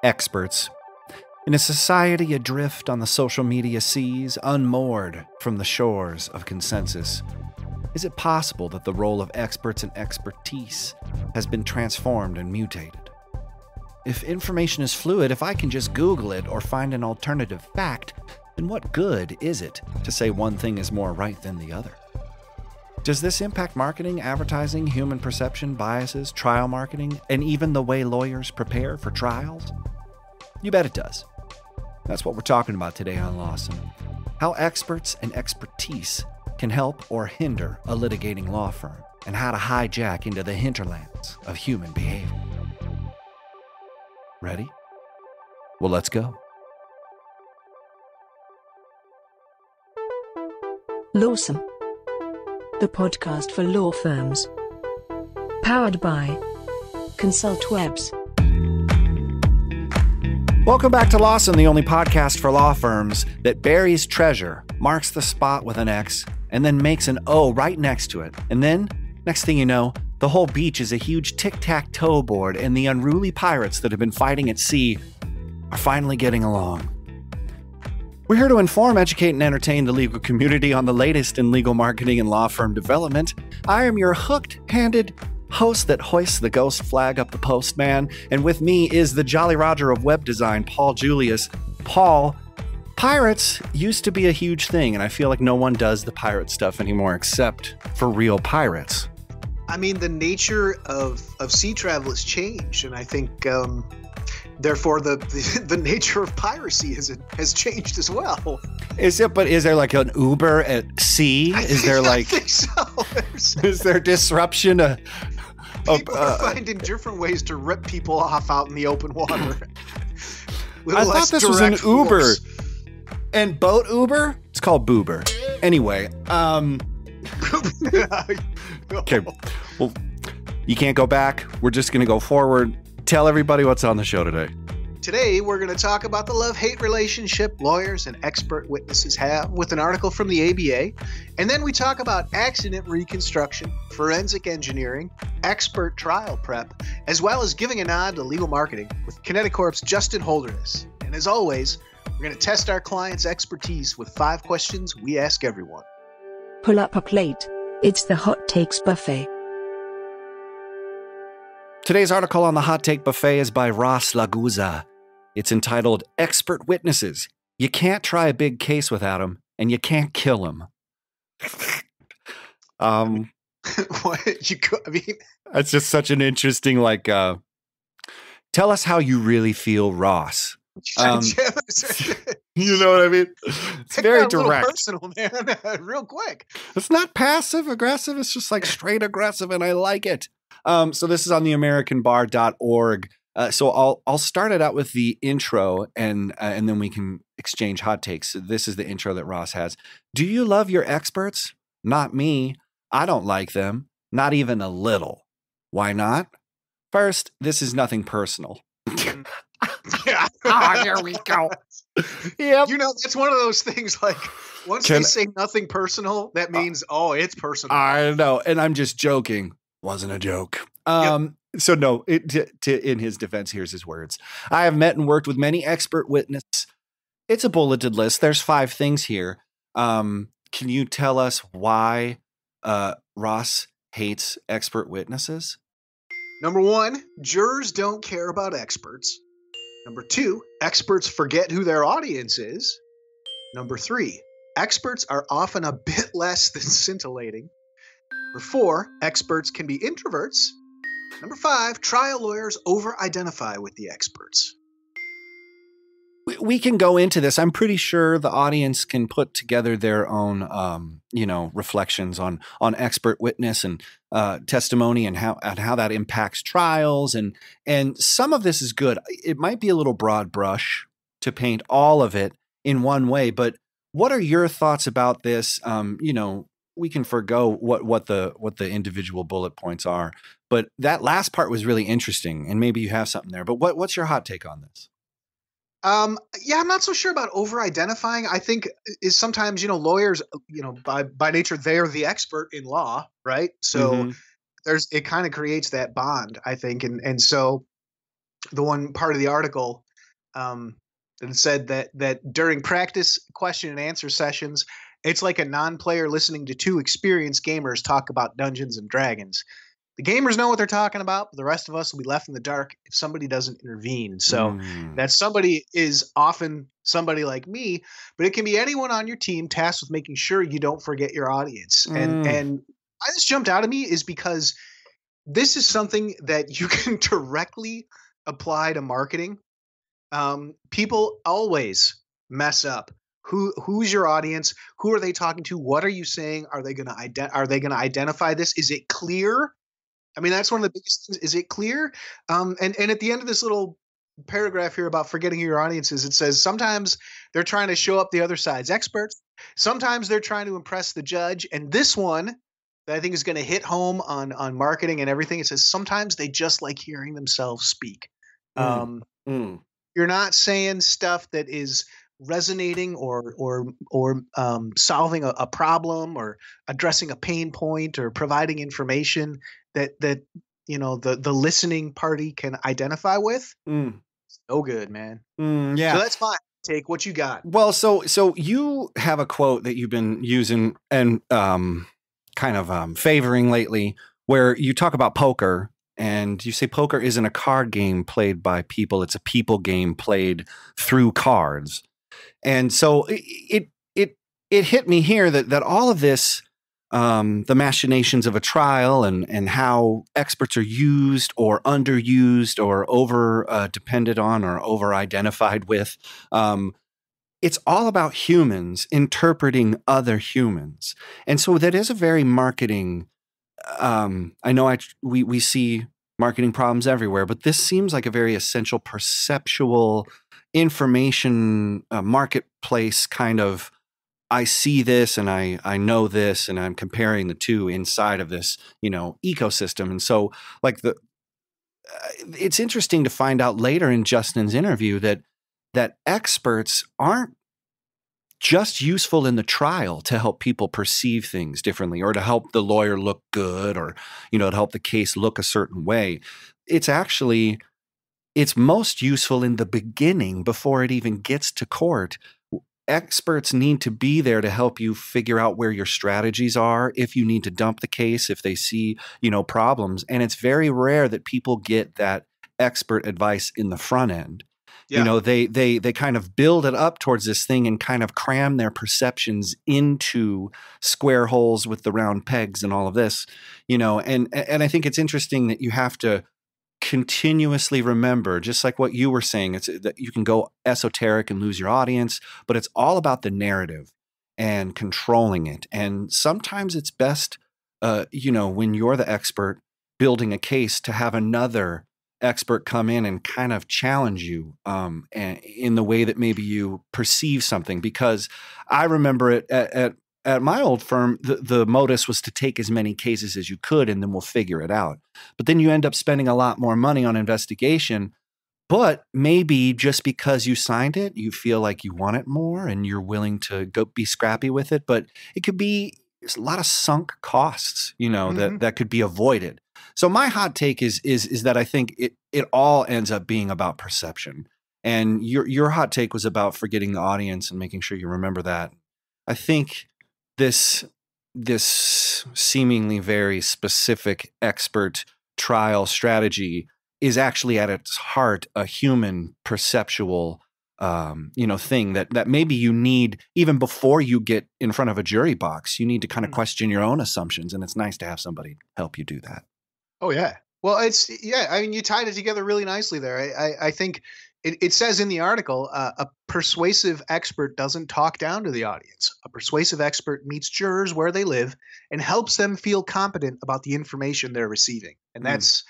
experts. In a society adrift on the social media seas, unmoored from the shores of consensus, is it possible that the role of experts and expertise has been transformed and mutated? If information is fluid, if I can just Google it or find an alternative fact, then what good is it to say one thing is more right than the other? Does this impact marketing, advertising, human perception, biases, trial marketing, and even the way lawyers prepare for trials? You bet it does. That's what we're talking about today on Lawson. How experts and expertise can help or hinder a litigating law firm, and how to hijack into the hinterlands of human behavior. Ready? Well, let's go. Lawson, the podcast for law firms. Powered by ConsultWebs. Welcome back to Lawson, the only podcast for law firms that buries treasure, marks the spot with an X, and then makes an O right next to it. And then, next thing you know, the whole beach is a huge tic-tac-toe board, and the unruly pirates that have been fighting at sea are finally getting along. We're here to inform, educate, and entertain the legal community on the latest in legal marketing and law firm development. I am your hooked-handed host that hoists the ghost flag up the postman, and with me is the Jolly Roger of web design, Paul Julius. Paul, pirates used to be a huge thing, and I feel like no one does the pirate stuff anymore except for real pirates. I mean, the nature of sea travel has changed, and I think therefore the nature of piracy has changed as well. Is it? But is there like an Uber at sea? I think so. Is there disruption? People are finding different ways to rip people off out in the open water. I thought this was an Uber. And boat Uber? It's called Boober. Anyway, okay. Well, you can't go back. We're just going to go forward. Tell everybody what's on the show today. Today, we're going to talk about the love-hate relationship lawyers and expert witnesses have with an article from the ABA. And then we talk about accident reconstruction, forensic engineering, expert trial prep, as well as giving a nod to legal marketing with Kineticorp's Justin Holderness. And as always, we're going to test our clients' expertise with 5 questions we ask everyone. Pull up a plate. It's the Hot Takes Buffet. Today's article on the Hot Take Buffet is by Ross Laguza. It's entitled Expert Witnesses. You can't try a big case without them, and you can't kill them. What? It's just such an interesting, tell us how you really feel, Ross. You know what I mean? It's very direct. Personal, man. Real quick. It's not passive aggressive. It's just like straight aggressive, and I like it. So this is on the AmericanBar.org. So I'll start it out with the intro, and then we can exchange hot takes. So this is the intro that Ross has. Do you love your experts? Not me. I don't like them. Not even a little. Why not? First, this is nothing personal. Yeah. Oh, here we go. Yep. You know, that's one of those things like once they say nothing personal, that means, it's personal. I know. And I'm just joking. Wasn't a joke. Yep. So no, in his defense, here's his words. I have met and worked with many expert witnesses. It's a bulleted list. There's 5 things here. Can you tell us why Ross hates expert witnesses? Number 1, jurors don't care about experts. Number 2, experts forget who their audience is. Number 3, experts are often a bit less than scintillating. Number 4, experts can be introverts. Number 5, trial lawyers over-identify with the experts. We can go into this. I'm pretty sure the audience can put together their own, reflections on expert witness and testimony and how that impacts trials. And some of this is good. It might be a little broad brush to paint all of it in one way, but what are your thoughts about this? We can forgo what the individual bullet points are, but that last part was really interesting, and maybe you have something there. But what's your hot take on this? I'm not so sure about over-identifying. I think is sometimes, lawyers, by nature, they're the expert in law, right? So it kind of creates that bond, I think. And so the one part of the article that said that during practice question and answer sessions, it's like a non-player listening to two experienced gamers talk about Dungeons and Dragons. The gamers know what they're talking about, but the rest of us will be left in the dark if somebody doesn't intervene. So that somebody is often somebody like me, but it can be anyone on your team tasked with making sure you don't forget your audience. And why this jumped out at me is because this is something that you can directly apply to marketing. People always mess up. Who's your audience? Who are they talking to? What are you saying? Are they going to identify this? Is it clear? I mean, that's one of the biggest things. Is it clear? And at the end of this little paragraph here about forgetting who your audience is, it says sometimes they're trying to show up the other side's experts. Sometimes they're trying to impress the judge. And this one that I think is going to hit home on marketing and everything, it says sometimes they just like hearing themselves speak. You're not saying stuff that is resonating or solving a problem or addressing a pain point or providing information that the listening party can identify with. So good, man. Yeah. So that's my take. What you got? Well, so you have a quote that you've been using and kind of favoring lately, where you talk about poker. And you say poker isn't a card game played by people; it's a people game played through cards. And so it hit me here that all of this, the machinations of a trial and how experts are used or underused or over depended on or over identified with, it's all about humans interpreting other humans. And so that is a very marketing. I know we see marketing problems everywhere, but this seems like a very essential perceptual information marketplace kind of. I see this and I know this and I'm comparing the two inside of this, ecosystem. And so like it's interesting to find out later in Justin's interview that experts aren't just useful in the trial to help people perceive things differently or to help the lawyer look good or, to help the case look a certain way. It's most useful in the beginning before it even gets to court. Experts need to be there to help you figure out where your strategies are, if you need to dump the case, if they see, problems. And it's very rare that people get that expert advice in the front end. Yeah. They kind of build it up towards this thing and kind of cram their perceptions into square holes with the round pegs and all of this, and I think it's interesting that you have to continuously remember, just like what you were saying, it's that you can go esoteric and lose your audience, but it's all about the narrative and controlling it. And sometimes it's best, when you're the expert building a case, to have another expert come in and kind of challenge you in the way that maybe you perceive something. Because I remember it at my old firm, the modus was to take as many cases as you could and then we'll figure it out. But then you end up spending a lot more money on investigation. But maybe just because you signed it, you feel like you want it more and you're willing to go be scrappy with it. But it could be a lot of sunk costs, that could be avoided. So my hot take is that I think it all ends up being about perception. And your hot take was about forgetting the audience and making sure you remember that. I think this seemingly very specific expert trial strategy is actually at its heart a human perceptual thing that maybe you need even before you get in front of a jury box. You need to kind of question your own assumptions, and it's nice to have somebody help you do that. Oh, yeah. Well, I mean, you tied it together really nicely there. I think it says in the article, a persuasive expert doesn't talk down to the audience. A persuasive expert meets jurors where they live and helps them feel competent about the information they're receiving. And that's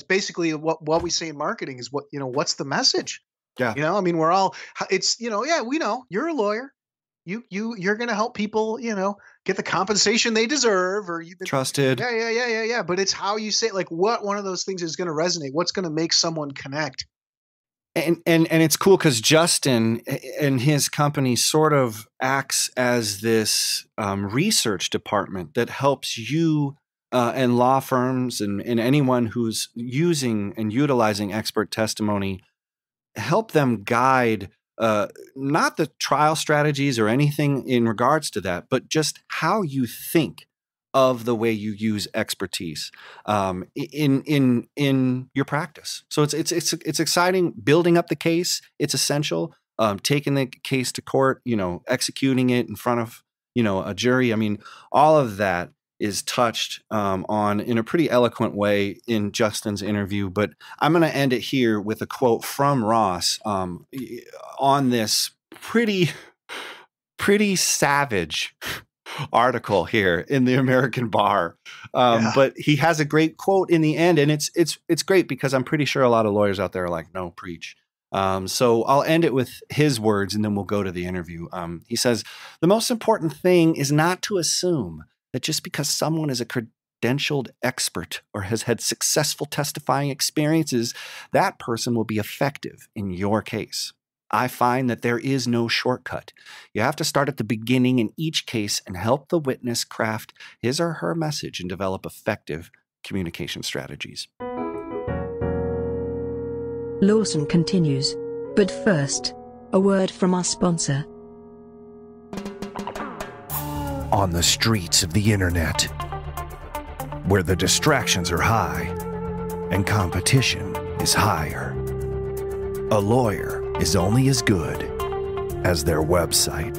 basically what we say in marketing is what's the message? Yeah. I mean, we're all, we know you're a lawyer. You're going to help people, get the compensation they deserve, or you've been trusted. Yeah. But it's how you say it, like what one of those things is going to resonate. What's going to make someone connect? And it's cool because Justin and his company sort of acts as this research department that helps you and law firms and anyone who's using and utilizing expert testimony help them guide not the trial strategies or anything in regards to that, but just how you think of the way you use expertise in your practice. So it's exciting. Building up the case, it's essential. Taking the case to court, executing it in front of a jury. I mean, all of that is touched on in a pretty eloquent way in Justin's interview. But I'm going to end it here with a quote from Ross on this pretty savage article here in the American Bar. But he has a great quote in the end, and it's great because I'm pretty sure a lot of lawyers out there are like, no, preach. So I'll end it with his words, and then we'll go to the interview. He says, the most important thing is not to assume that just because someone is a credentialed expert or has had successful testifying experiences, that person will be effective in your case. I find that there is no shortcut. You have to start at the beginning in each case and help the witness craft his or her message and develop effective communication strategies. Lawson continues. But first, a word from our sponsor. On the streets of the internet, where the distractions are high and competition is higher, a lawyer is only as good as their website.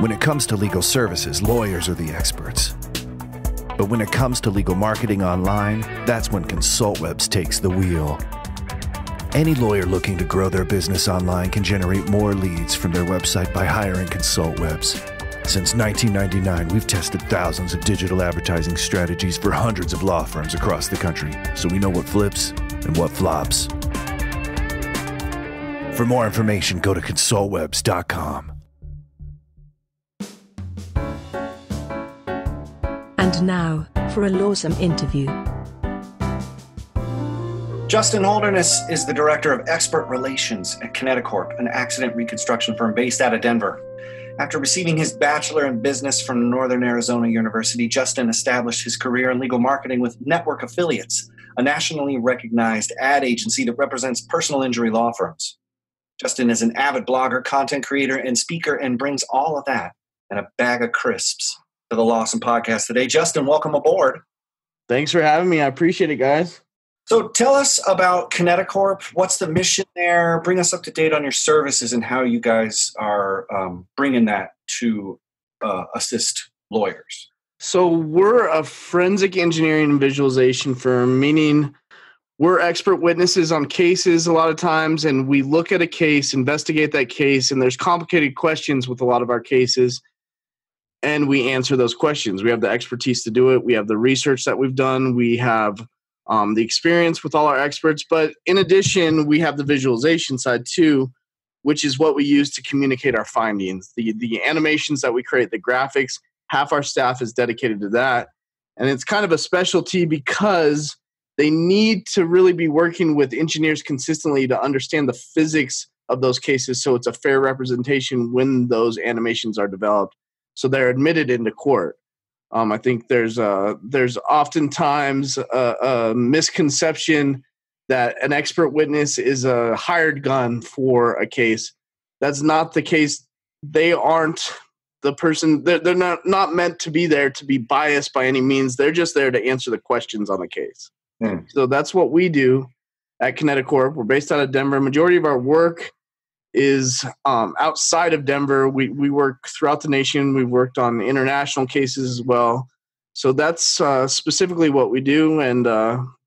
When it comes to legal services, lawyers are the experts. But when it comes to legal marketing online, that's when ConsultWebs takes the wheel. Any lawyer looking to grow their business online can generate more leads from their website by hiring ConsultWebs. Since 1999, we've tested thousands of digital advertising strategies for hundreds of law firms across the country, so we know what flips and what flops. For more information, go to consultwebs.com. And now, for a Lawsome interview. Justin Holderness is the Director of Expert Relations at Kineticorp, an accident reconstruction firm based out of Denver. After receiving his bachelor in business from Northern Arizona University, Justin established his career in legal marketing with Network Affiliates, a nationally recognized ad agency that represents personal injury law firms. Justin is an avid blogger, content creator, and speaker, and brings all of that and a bag of crisps to the Lawsome Podcast today. Justin, welcome aboard. Thanks for having me. I appreciate it, guys. So tell us about Kineticorp. What's the mission there? Bring us up to date on your services and how you guys are bringing that to assist lawyers. So we're a forensic engineering and visualization firm, meaning we're expert witnesses on cases a lot of times, and we look at a case, investigate that case, and there's complicated questions with a lot of our cases, and we answer those questions. We have the expertise to do it. We have the research that we've done. We have the experience with all our experts, but in addition, we have the visualization side too, which is what we use to communicate our findings. The animations that we create, the graphics, half our staff is dedicated to that. And it's kind of a specialty because they need to really be working with engineers consistently to understand the physics of those cases so it's a fair representation when those animations are developed. So they're admitted into court. I think there's oftentimes a misconception that an expert witness is a hired gun for a case. That's not the case. They aren't the person. They're not meant to be there to be biased by any means. They're just there to answer the questions on the case. So that's what we do at Kineticorp. We're based out of Denver. Majority of our work is outside of Denver. We work throughout the nation. We've worked on international cases as well. So that's specifically what we do. And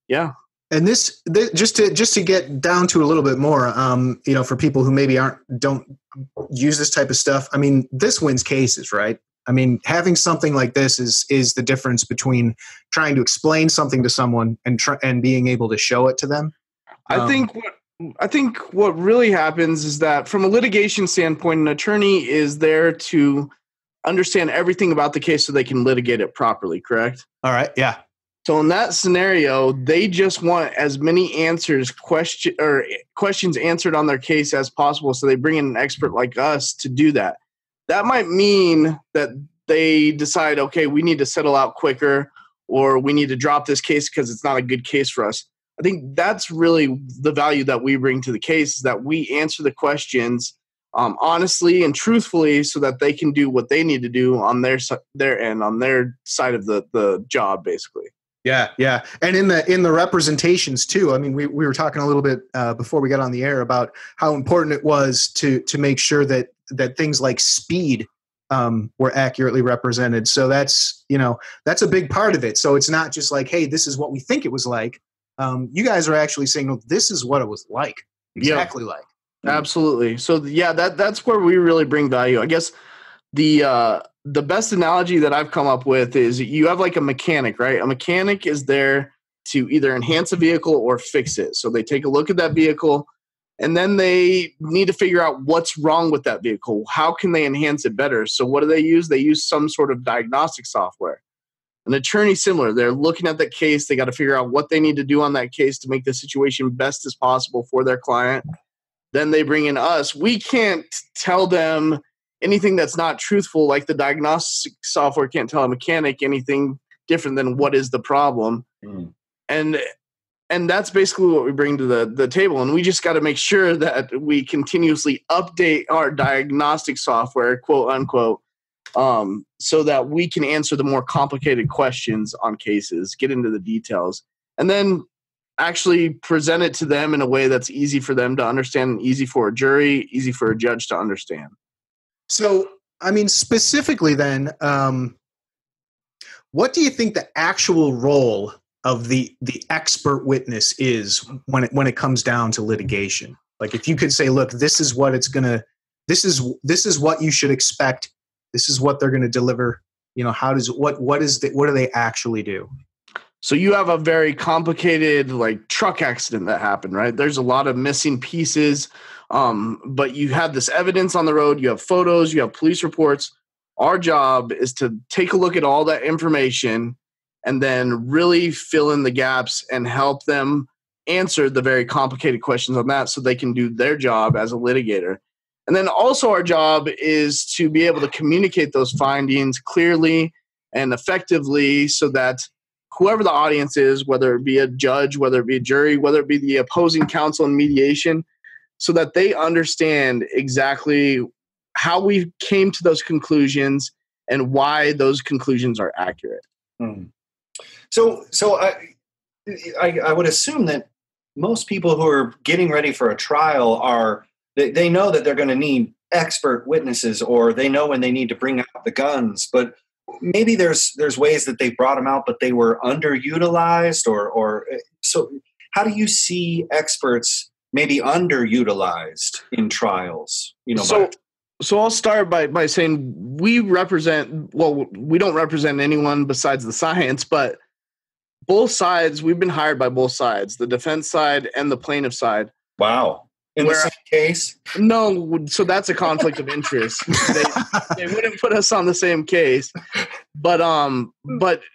yeah. And this just to get down to a little bit more, for people who maybe don't use this type of stuff. I mean, this wins cases, right? I mean, having something like this is the difference between trying to explain something to someone and being able to show it to them. I think what really happens is that from a litigation standpoint, an attorney is there to understand everything about the case so they can litigate it properly, correct? All right, yeah. So in that scenario, they just want as many questions answered on their case as possible, so they bring in an expert like us to do that. That might mean that they decide, okay, we need to settle out quicker, or we need to drop this case because it's not a good case for us. I think that's really the value that we bring to the case, is that we answer the questions honestly and truthfully so that they can do what they need to do on their end, on their side of the job, basically. Yeah, yeah. And in the representations too, I mean, we were talking a little bit before we got on the air about how important it was to make sure that things like speed were accurately represented. So that's a big part of it. So it's not just like, hey, this is what we think it was like. You guys are actually saying, no, this is what it was like. Exactly like. Absolutely. So yeah, that's where we really bring value. I guess the best analogy that I've come up with is you have like a mechanic, right? A mechanic is there to either enhance a vehicle or fix it. So they take a look at that vehicle and then they need to figure out what's wrong with that vehicle. How can they enhance it better? So what do they use? They use some sort of diagnostic software. An attorney, similar. They're looking at that case. They got to figure out what they need to do on that case to make the situation best as possible for their client. Then they bring in us. We can't tell them anything that's not truthful, like the diagnostic software can't tell a mechanic anything different than what is the problem. And that's basically what we bring to the table. And we just got to make sure that we continuously update our diagnostic software, quote unquote, so that we can answer the more complicated questions on cases, get into the details, and then actually present it to them in a way that's easy for them to understand, and easy for a jury, easy for a judge to understand. So, I mean, specifically then, what do you think the actual role of the expert witness is when it comes down to litigation? Like, if you could say, look, this is what this is what you should expect. This is what they're going to deliver. What do they actually do? So you have a very complicated like truck accident that happened, right? There's a lot of missing pieces, but you have this evidence on the road. You have photos, you have police reports. Our job is to take a look at all that information and then really fill in the gaps and help them answer the very complicated questions on that so they can do their job as a litigator. And then also our job is to be able to communicate those findings clearly and effectively so that whoever the audience is, whether it be a judge, whether it be a jury, whether it be the opposing counsel in mediation, so that they understand exactly how we came to those conclusions and why those conclusions are accurate. So I would assume that most people who are getting ready for a trial they know that they're going to need expert witnesses, or they know when they need to bring out the guns, but maybe there's ways that they brought them out, but they were underutilized, or so how do you see experts maybe underutilized in trials? So I'll start by saying we don't represent anyone besides the science, but both sides, we've been hired by both sides, the defense side and the plaintiff side. Wow. In the same case? No, so that's a conflict of interest. They wouldn't put us on the same case. But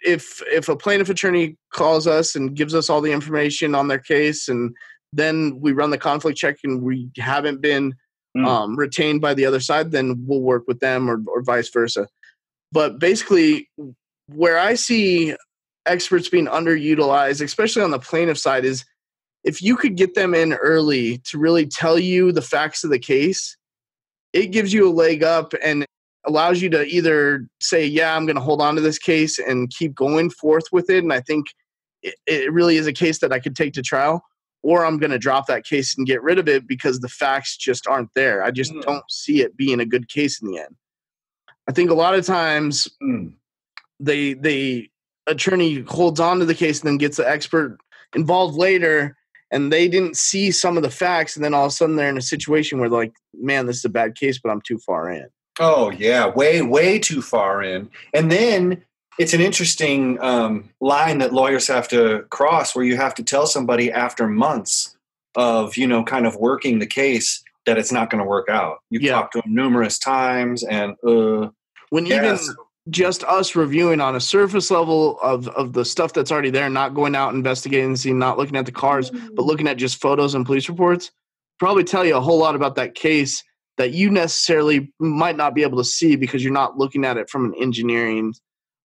if a plaintiff attorney calls us and gives us all the information on their case, and then we run the conflict check and we haven't been retained by the other side, then we'll work with them or vice versa. But basically, where I see experts being underutilized, especially on the plaintiff side, is if you could get them in early to really tell you the facts of the case, it gives you a leg up and allows you to either say, yeah, I'm going to hold on to this case and keep going forth with it, and I think it really is a case that I could take to trial, or I'm going to drop that case and get rid of it because the facts just aren't there. I just don't see it being a good case in the end. I think a lot of times the attorney holds on to the case and then gets the expert involved later, and they didn't see some of the facts, and then all of a sudden they're in a situation where they're like, man, this is a bad case, but I'm too far in. Oh, yeah, way, way too far in. And then it's an interesting line that lawyers have to cross, where you have to tell somebody after months of, kind of working the case that it's not going to work out. You've talked to them numerous times, and even just us reviewing on a surface level of the stuff that's already there, not going out investigating the scene, not looking at the cars, but looking at just photos and police reports, probably tell you a whole lot about that case that you necessarily might not be able to see because you're not looking at it from an engineering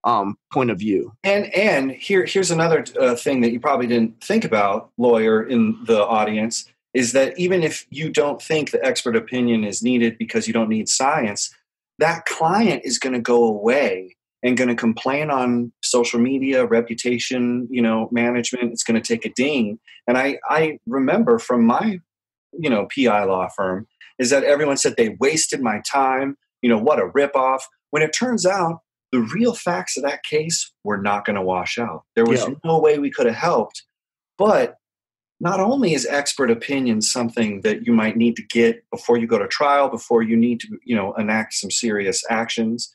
point of view. And here's another thing that you probably didn't think about, lawyer in the audience, is that even if you don't think the expert opinion is needed because you don't need science, that client is going to go away and going to complain on social media, reputation, management. It's going to take a ding. And I remember from my, PI law firm is that everyone said they wasted my time. What a ripoff. When it turns out the real facts of that case were not going to wash out. There was no way we could have helped. But not only is expert opinion something that you might need to get before you go to trial, before you need to, enact some serious actions,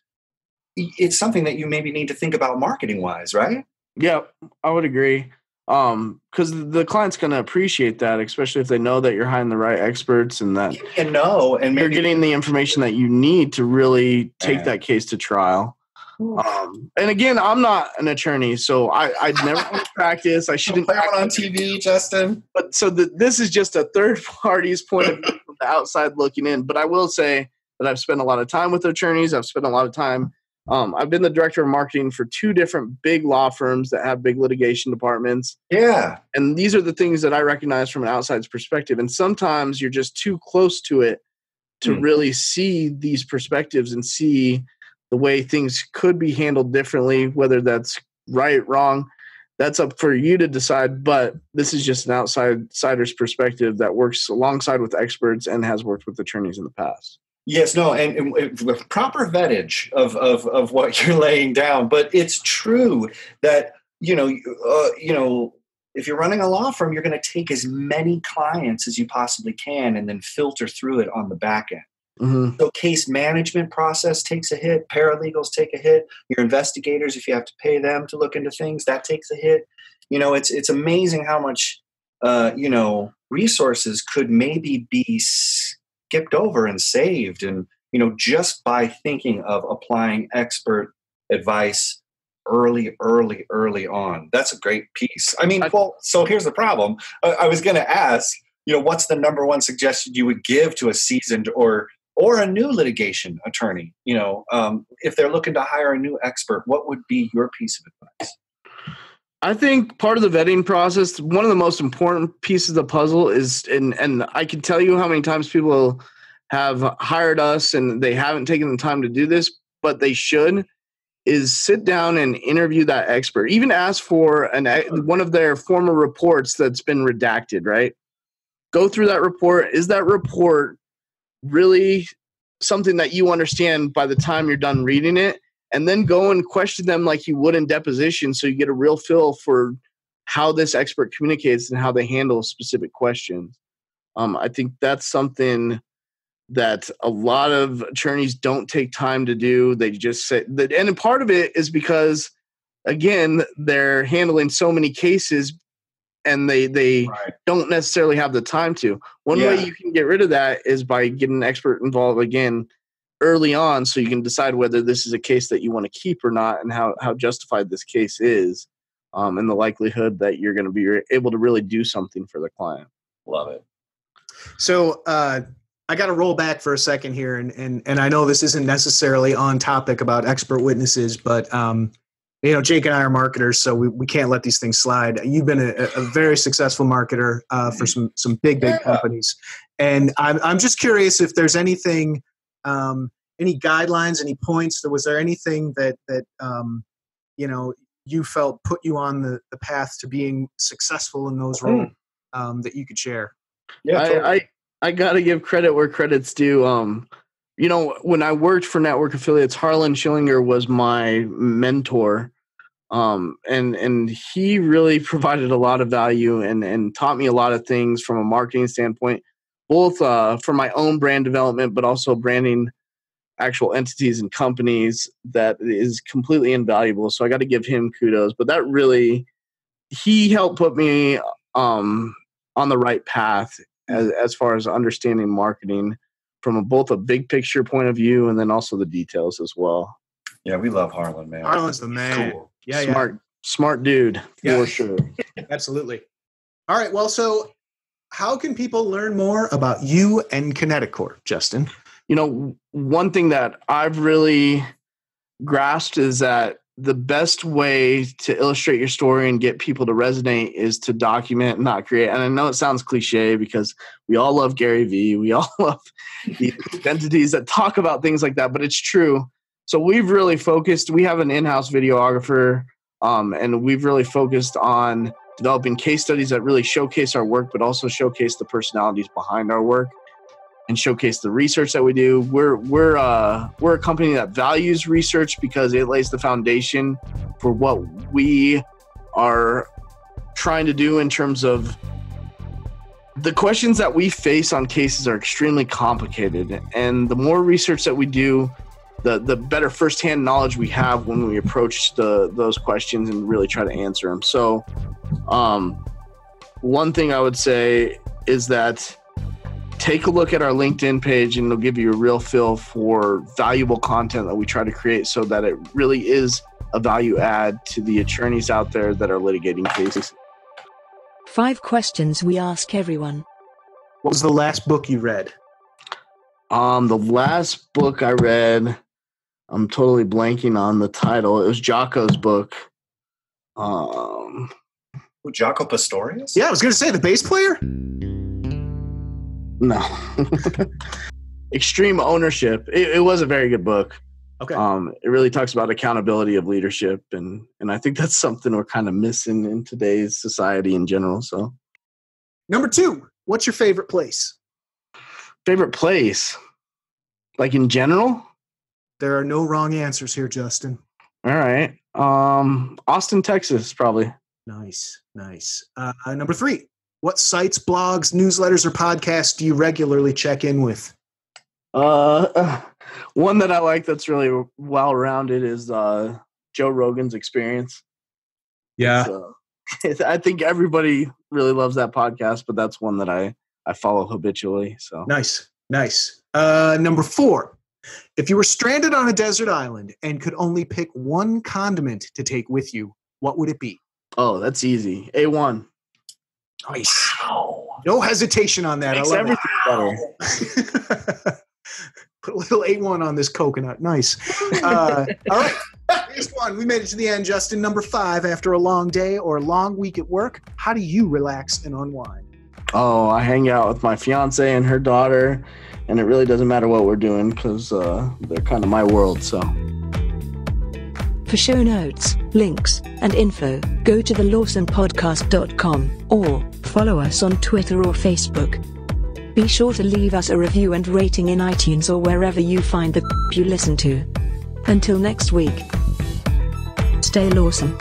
it's something that you maybe need to think about marketing wise, right? Yeah, I would agree. Because the client's going to appreciate that, especially if they know that you're hiring the right experts and that and you're getting the information that you need to really take that case to trial. And again, I'm not an attorney, so I'd never want to practice. I shouldn't play out on TV, Justin. But so this is just a third party's point of view from the outside looking in. But I will say that I've spent a lot of time with attorneys. I've spent a lot of time. I've been the director of marketing for 2 different big law firms that have big litigation departments. Yeah. And these are the things that I recognize from an outside's perspective. And sometimes you're just too close to it to really see these perspectives and see the way things could be handled differently, whether that's right, wrong, that's up for you to decide. But this is just an outsider's perspective that works alongside with experts and has worked with attorneys in the past. Yes, no, and proper vettage of what you're laying down. But it's true that, if you're running a law firm, you're going to take as many clients as you possibly can and then filter through it on the back end. Mm-hmm. So case management process takes a hit. Paralegals take a hit. Your investigators, if you have to pay them to look into things, that takes a hit. It's amazing how much, resources could maybe be skipped over and saved. And, just by thinking of applying expert advice early on. That's a great piece. So here's the problem. I was going to ask, what's the number one suggestion you would give to a seasoned or a new litigation attorney? If they're looking to hire a new expert, what would be your piece of advice? I think part of the vetting process, one of the most important pieces of the puzzle is, and I can tell you how many times people have hired us and they haven't taken the time to do this, but they should, is sit down and interview that expert. Even ask for one of their former reports that's been redacted, right? Go through that report. Is that report really something that you understand by the time you're done reading it? And then go and question them like you would in deposition, so you get a real feel for how this expert communicates and how they handle specific questions. I think that's something that a lot of attorneys don't take time to do. They just say that, and part of it is because, again, they're handling so many cases and they don't necessarily have the time to. One way you can get rid of that is by getting an expert involved again early on, so you can decide whether this is a case that you want to keep or not, and how justified this case is, and the likelihood that you're going to be able to really do something for the client. Love it. So I got to roll back for a second here, and I know this isn't necessarily on topic about expert witnesses, but Jake and I are marketers, so we can't let these things slide. You've been a very successful marketer for some big companies, and I'm just curious if there's anything. Any guidelines, any points? Was there anything that you felt put you on the path to being successful in those roles that you could share? Yeah, totally. I got to give credit where credit's due. When I worked for Network Affiliates, Harlan Schillinger was my mentor, and he really provided a lot of value and taught me a lot of things from a marketing standpoint, both for my own brand development, but also branding actual entities and companies, that is completely invaluable. So I got to give him kudos. But that really, he helped put me on the right path as far as understanding marketing from both a big picture point of view and then also the details as well. Yeah, we love Harlan, man. Harlan's the man. Cool. Yeah, smart dude for sure. Absolutely. All right. Well, so how can people learn more about you and Kineticore, Justin? One thing that I've really grasped is that the best way to illustrate your story and get people to resonate is to document, not create. And I know it sounds cliche because we all love Gary Vee. We all love the entities that talk about things like that, but it's true. So we've really focused. We have an in-house videographer, and we've really focused on developing case studies that really showcase our work, but also showcase the personalities behind our work and showcase the research that we do. We're a company that values research because it lays the foundation for what we are trying to do in terms of the questions that we face on cases are extremely complicated. And the more research that we do, the better firsthand knowledge we have when we approach those questions and really try to answer them. So one thing I would say is that take a look at our LinkedIn page and it'll give you a real feel for valuable content that we try to create so that it really is a value add to the attorneys out there that are litigating cases. 5 questions we ask everyone. What was the last book you read? The last book I read, I'm totally blanking on the title. It was Jocko's book. Jaco Pastorius? Yeah, I was going to say the bass player. No. Extreme Ownership. It was a very good book. Okay. It really talks about accountability of leadership, and I think that's something we're kind of missing in today's society in general. So, Number 2, what's your favorite place? Favorite place? Like in general? There are no wrong answers here, Justin. All right. Austin, Texas, probably. Nice. Number 3, what sites, blogs, newsletters, or podcasts do you regularly check in with? One that I like that's really well-rounded is Joe Rogan's Experience. Yeah. So, I think everybody really loves that podcast, but that's one that I follow habitually. So Nice. Number 4, if you were stranded on a desert island and could only pick one condiment to take with you, what would it be? Oh, that's easy. A1. Nice. Wow. No hesitation on that. Makes I love everything better. Put a little A1 on this coconut. Nice. All right. Here's one. We made it to the end, Justin. Number 5, after a long day or a long week at work, how do you relax and unwind? Oh, I hang out with my fiance and her daughter, and it really doesn't matter what we're doing because they're kind of my world. So, For show notes, links, and info, go to thelawsomepodcast.com or follow us on Twitter or Facebook. Be sure to leave us a review and rating in iTunes or wherever you find the you listen to. Until next week, stay lawsome.